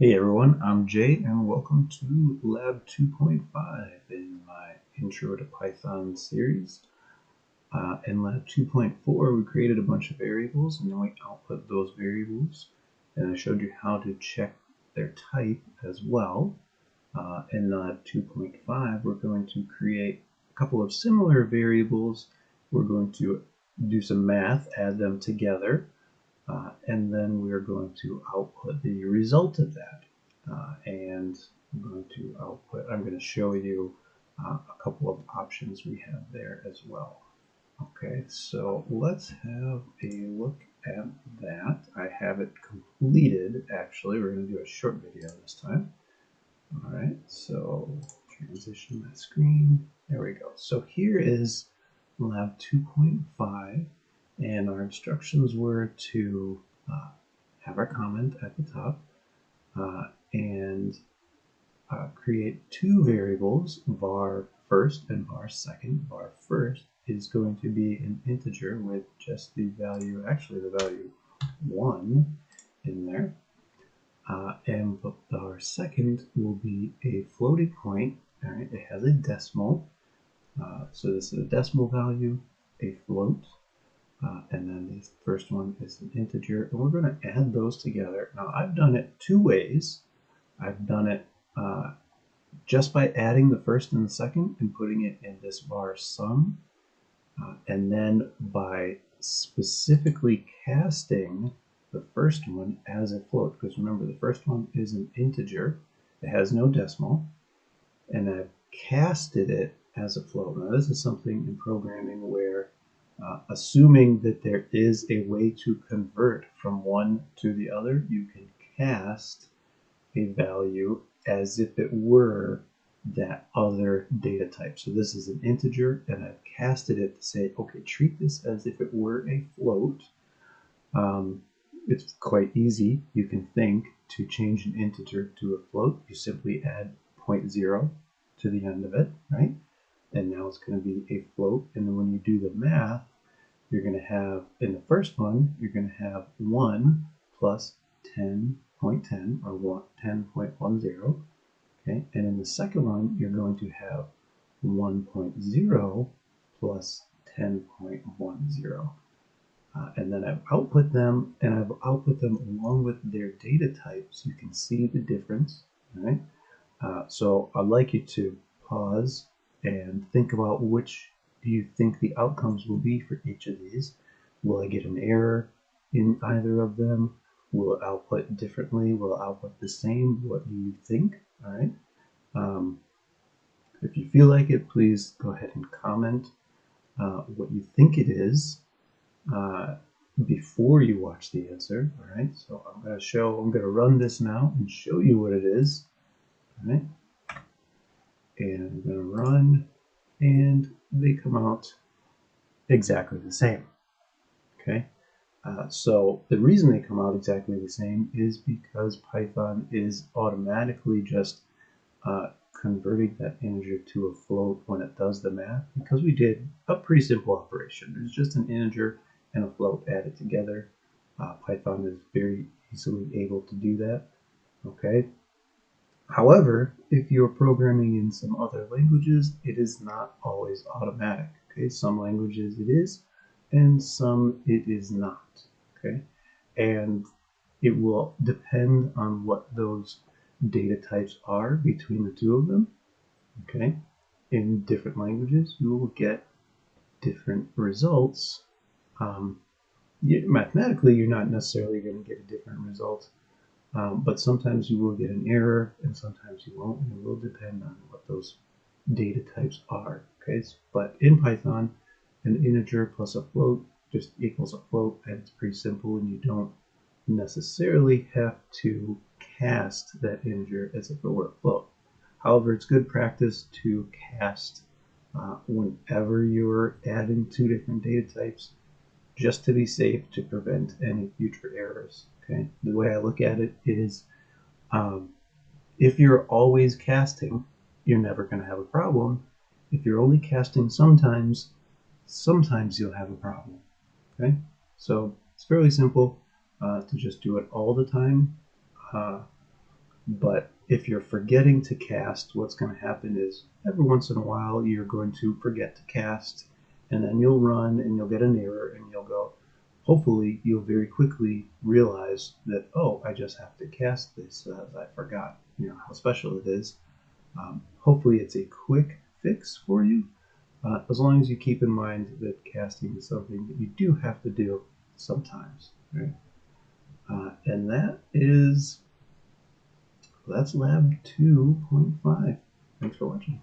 Hey everyone, I'm Jay and welcome to Lab 2.5 in my Intro to Python series. In Lab 2.4 we created a bunch of variables and then we output those variables, and I showed you how to check their type as well. In Lab 2.5 we're going to create a couple of similar variables. We're going to do some math, add them together, and then we're going to output the result of that. And I'm going to show you a couple of options we have there as well. Okay, so let's have a look at that. I have it completed, actually. We're going to do a short video this time. All right, so transition my screen. There we go. So here is Lab 2.5, and our instructions were to have our comment at the top and create two variables, var first and var second. Var first is going to be an integer with just the value, actually the value 1 in there. And our second will be a floating point. All right, it has a decimal. So this is a decimal value, a float, and then the first one is an integer. And we're going to add those together. Now I've done it two ways. I've done it just by adding the first and the second and putting it in this var sum, and then by specifically casting the first one as a float, because remember the first one is an integer, it has no decimal, and I've casted it as a float. Now this is something in programming where assuming that there is a way to convert from one to the other, you can cast a value as if it were that other data type. So this is an integer, and I've casted it to say, okay, treat this as if it were a float. It's quite easy. You can think to change an integer to a float. You simply add 0.0 to the end of it, right? And now it's going to be a float. And then when you do the math, you're going to have, in the first one, you're going to have 1 plus 10.10 or 10.10. Okay, and in the second one, you're going to have 1.0 plus 10.10. And then I've output them, and I've output them along with their data types. You can see the difference, right? So I'd like you to pause and think about which do you think the outcomes will be for each of these. Will I get an error in either of them? Will it output differently? Will it output the same? What do you think? All right. If you feel like it, please go ahead and comment what you think it is before you watch the answer. All right. So I'm going to run this now and show you what it is. All right. And I'm going to run, and they come out exactly the same. Okay. So the reason they come out exactly the same is because Python is automatically just converting that integer to a float when it does the math, because we did a pretty simple operation. It's just an integer and a float added together. Python is very easily able to do that. Okay. However, if you're programming in some other languages, it is not always automatic. Okay, some languages it is, and some it is not. Okay, and it will depend on what those data types are between the two of them. Okay, in different languages, you will get different results. Mathematically, you're not necessarily going to get a different result, but sometimes you will get an error, and sometimes you won't, and it will depend on what those data types are. Okay, but in Python, an integer plus a float just equals a float, and it's pretty simple, and you don't necessarily have to cast that integer as if it were a float. However, it's good practice to cast whenever you're adding two different data types, just to be safe, to prevent any future errors. Okay, the way I look at it is, if you're always casting, you're never going to have a problem. If you're only casting sometimes you'll have a problem. Okay, so it's fairly simple to just do it all the time. But if you're forgetting to cast, what's going to happen is every once in a while you're going to forget to cast, and then you'll run and you'll get an error and you'll go. Hopefully, you'll very quickly realize that, oh, I just have to cast this. I forgot, how special it is. Hopefully, it's a quick fix for you, as long as you keep in mind that casting is something that you do have to do sometimes. Right? And that's lab 2.5. Thanks for watching.